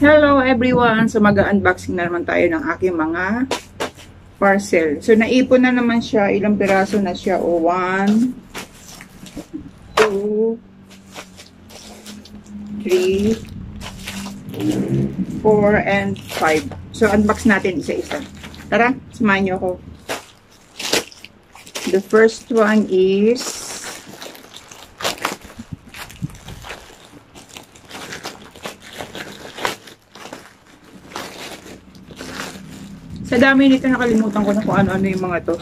Hello everyone! So mag-unboxing na naman tayo ng aking mga parcel. So naipon na naman siya. Ilang piraso na siya? 1, 2, 3, 4, and 5. So unbox natin isa-isa. Tara, samahan niyo ako. The first one is sa dami nito, nakalimutan ko na kung ano-ano yung mga to.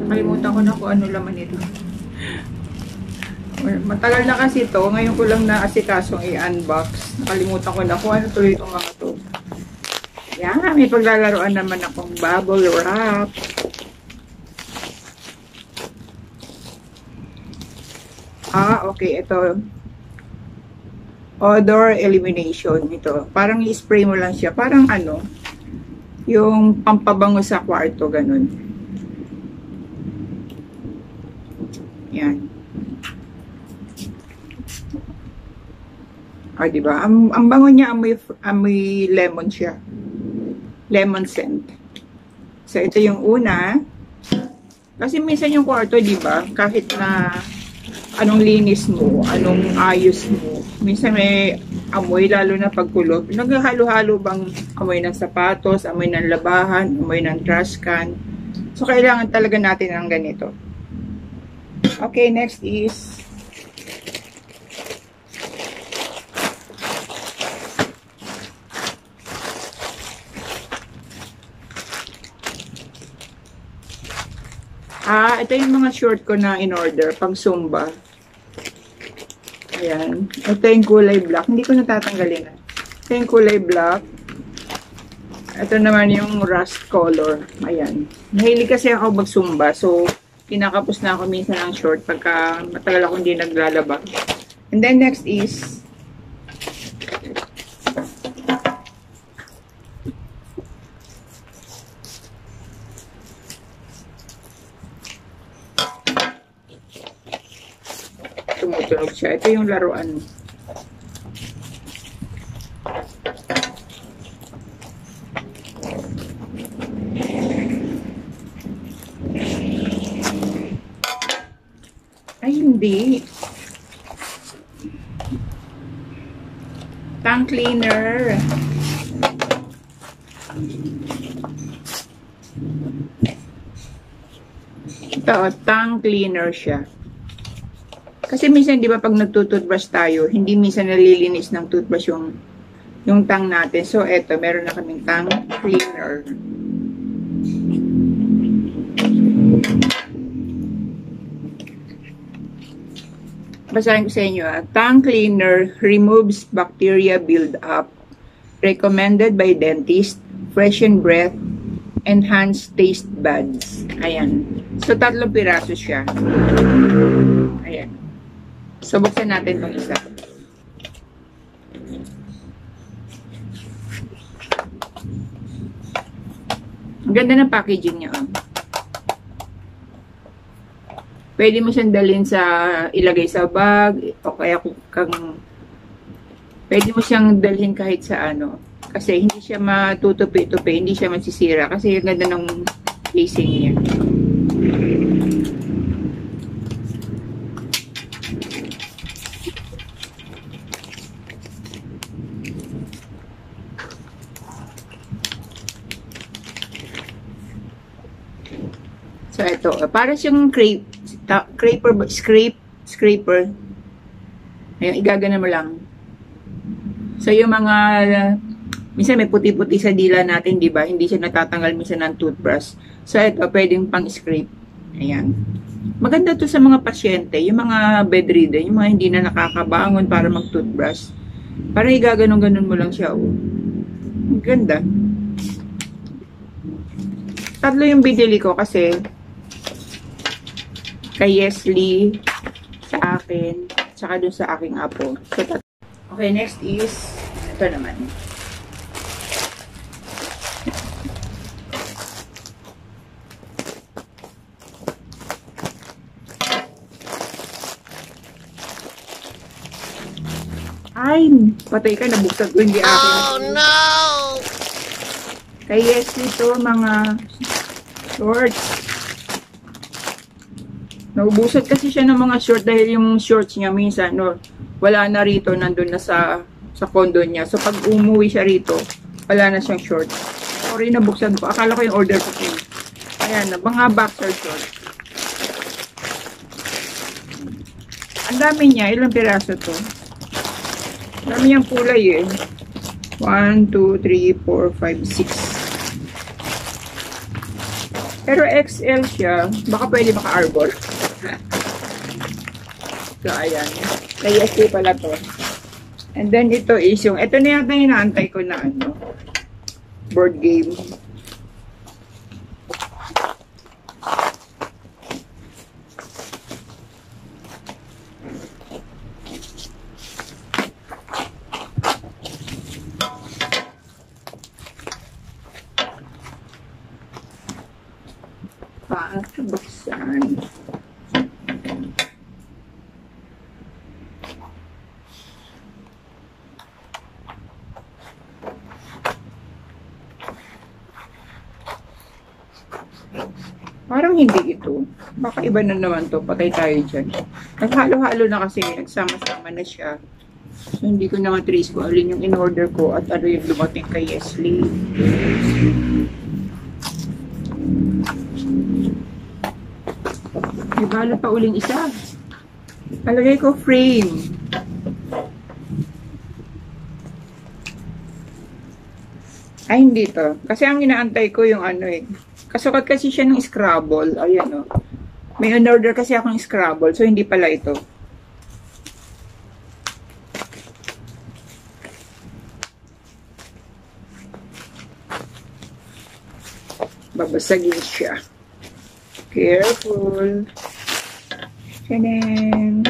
Nakalimutan ko na kung ano laman nito. Matagal na kasi to. Ngayon ko lang naasikasong i-unbox. Nakalimutan ko na kung ano tuloy itong mga to. Yan, may paglalaroan naman akong bubble wrap. Okay. Ito. Odor elimination. Ito. Parang i-spray mo lang siya. Parang ano, yung pampabango sa kwarto, ganun. Yan. Diba? Ang bango niya, amoy lemon siya. Lemon scent. So, ito yung una. Kasi minsan yung kwarto, diba? Kahit na anong linis mo, anong ayos mo. Minsan may amoy, lalo na pagkulot. Naghahalo-halo bang amoy ng sapatos, amoy ng labahan, amoy ng trash can. So, kailangan talaga natin ng ganito. Okay, next is ito yung mga short ko na in order, pang Zumba. Ayan. Ito yung kulay black. Hindi ko natatanggalin. Ito yung kulay black. Ito naman yung rust color. Ayan. Mahilig kasi ako mag-Zumba. So, kinakapos na ako minsan ng short pagka matagal ako hindi naglalaba. And then next is tumutunog siya. Ito yung laruan. Ay, hindi. Tongue cleaner. Ito, tongue cleaner siya. Kasi minsan, di ba, pag nagtutoothbrush tayo, hindi minsan nalilinis ng toothbrush yung tongue natin. So, eto, meron na kaming tongue cleaner. Basahin ko sa inyo. Tongue cleaner removes bacteria build-up. Recommended by dentist. Freshen breath. Enhance taste buds. Ayan. So, 3 piraso siya. Ayan. So, buksan natin itong isa. Ang ganda ng packaging niya. Pwede mo siyang dalhin sa, ilagay sa bag, o kaya pwede mo siyang dalhin kahit sa ano. Kasi hindi siya matutupi-tupi, hindi siya masisira. Kasi ang ganda ng casing niya. So, ito. Para siyang scraper. Ayan, igagana mo lang. So, yung mga, minsan may puti-puti sa dila natin, di ba? Hindi siya natatanggal minsan ng toothbrush. So, ito, pwedeng pang-scrape. Ayan. Maganda to sa mga pasyente, yung mga bedridden, yung mga hindi na nakakabangon para mag-toothbrush. Para igaganon-ganon mo lang siya, oh. Ganda. 3 yung binili ko kasi kay Yesli, sa akin, saka dun sa aking apo. So, okay, next is ito naman. Ay, patay ka, nabuksan ko, hindi akin. Oh, no! Kay yes, ito, mga shorts. Naubusan kasi siya ng mga short dahil yung shorts niya minsan, no, wala na rito, nandun na sa condo niya. So, pag umuwi siya rito, wala na siyang shorts. Sorry, nabuksan ko. Akala ko yung order ko. Ayan, mga boxer shorts. Ang dami niya. Ilang piraso to? Ang dami niyang kulay eh. 1, 2, 3, 4, 5, 6. Pero XL siya. Baka pwede maka-arbor. So, ayan. Kaya pala to. And then, ito is yung, ito na yata yung inaantay ko na ano, board game. Buksan. Parang hindi ito. Baka iba na naman to. Patay tayo dyan. Naghalo-halo na kasi. Nagsama-sama na siya. So, hindi ko na matrace ko alin yung in-order ko at ano yung dumating kay Yesley. Ibalo pa uling isa. Palagay ko frame. Ay, hindi to. Kasi ang inaantay ko yung ano eh. Kasukat kasi siya ng Scrabble. Ayan o. May in-order kasi akong Scrabble. So, hindi pala ito. Babasagin siya. Careful. Tanan.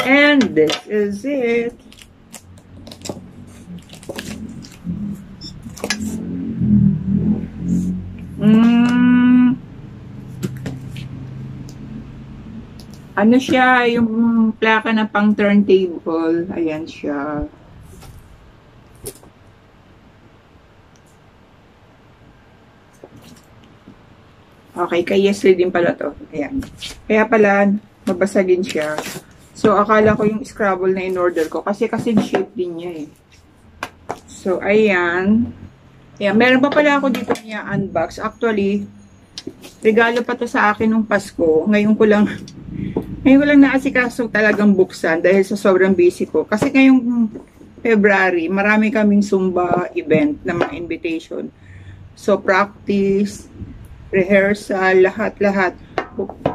And this is it. Ano siya, yung plaka na pang turntable. Ayan siya. Okay, kay Yesley din pala to. Ayan. Kaya pala, mabasagin siya. So, akala ko yung Scrabble na in-order ko. Kasi shape din niya eh. So, ayan. Ayan, meron pa pala ako dito niya unbox. Actually, regalo pa to sa akin nung Pasko. Ngayon ko lang naasikaso talagang buksan dahil sa sobrang busy ko. Kasi ngayong February, marami kaming Zumba event na mga invitation. So, practice, rehearsal, lahat-lahat.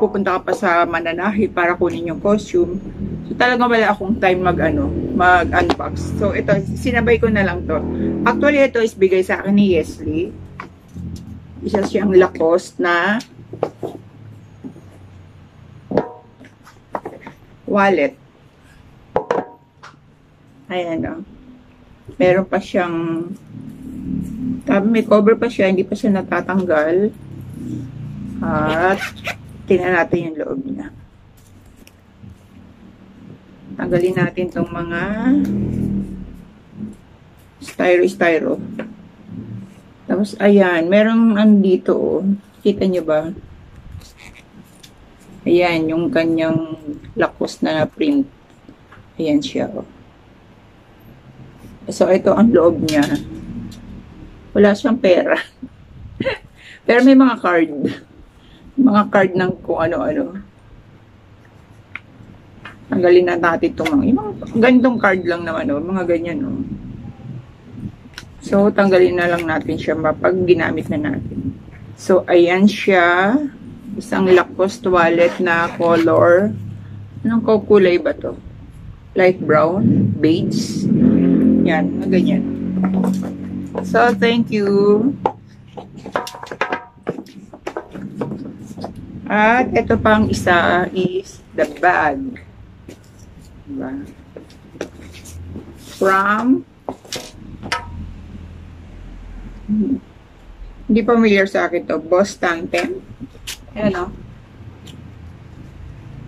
Pupunta ka pa sa Mananahi para kunin yung costume. So, talagang wala akong time mag-unbox. So, ito, sinabay ko na lang to. Actually, ito is bigay sa akin ni Yesley. Isa siyang Lacoste na wallet. Ayan o. Meron pa siyang may cover pa siya, hindi pa siya natatanggal. At tingnan natin yung loob niya. Tanggalin natin tong mga styro. Tapos ayan, merong andito oh. Kita nyo ba? Ayan, yung kanyang Lacoste na print. Ayan siya, oh. So, ito ang loob niya. Wala siyang pera. Pero may mga card. Mga card ng kung ano-ano. Tanggalin na natin itong mga ganitong card lang naman, oh. Mga ganyan, oh. So, tanggalin na lang natin siya pag ginamit na natin. So, ayan siya. Isang Lacoste wallet na color. Anong kulay ba to? Light brown, beige. Yan, ganyan. So, thank you. At ito pang isa is the bag. Diba? From hindi familiar sa akin to. Boss Tanten. Ayan o.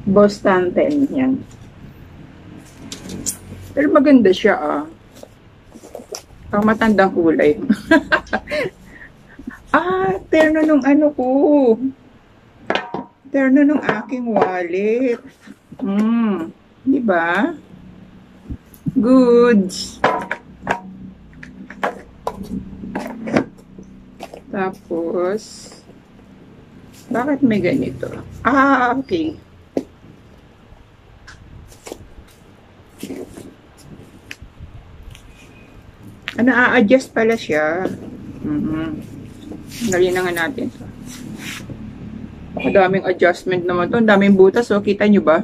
Boss Tanten. Yan. Pero maganda siya ah. Ang matandang kulay. Ah, terno nung ano ko. Terno nung aking wallet. Diba? Goods. Tapos, bakit may ganito? Ah, okay. Na-adjust pala siya. Dali na nga natin. Madaming adjustment naman to. Ang daming butas. Oh, kita nyo ba?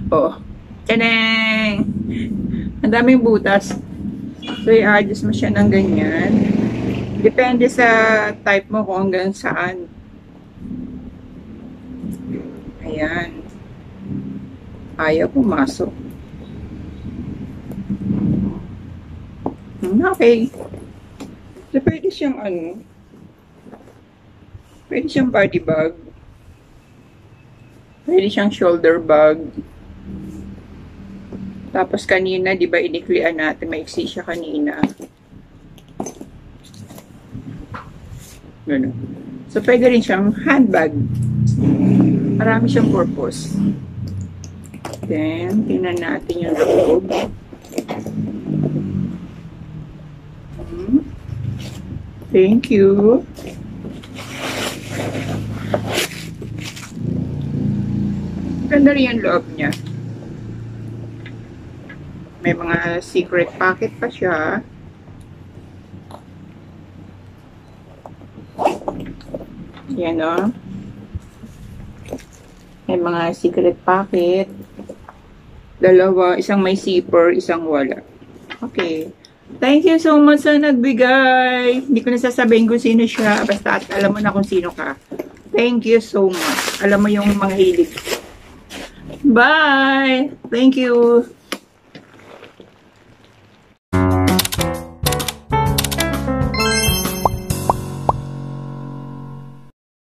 Oh. Taneng! Ang daming butas. So, i-adjust mo siya ng ganyan. Depende sa type mo kung hanggang saan. Ayan. Ayaw pumasok. Okay. So, pwede siyang ano, pwede siyang body bag. Pwede siyang shoulder bag. Tapos kanina, di ba, iniklian natin, maiksi siya kanina. Ganun. So, pwede rin siyang handbag. Marami siyang purpose. Then, tingnan natin yung loob. Thank you. Ganda rin yung loob niya. May mga secret pocket pa siya. Yan o. May mga secret pocket. Dalawa. Isang may zipper, isang wala. Okay. Thank you so much sa nagbigay. Hindi ko nasasabihin kung sino siya. Basta at alam mo na kung sino ka. Thank you so much. Alam mo yung mga hilig. Bye! Thank you.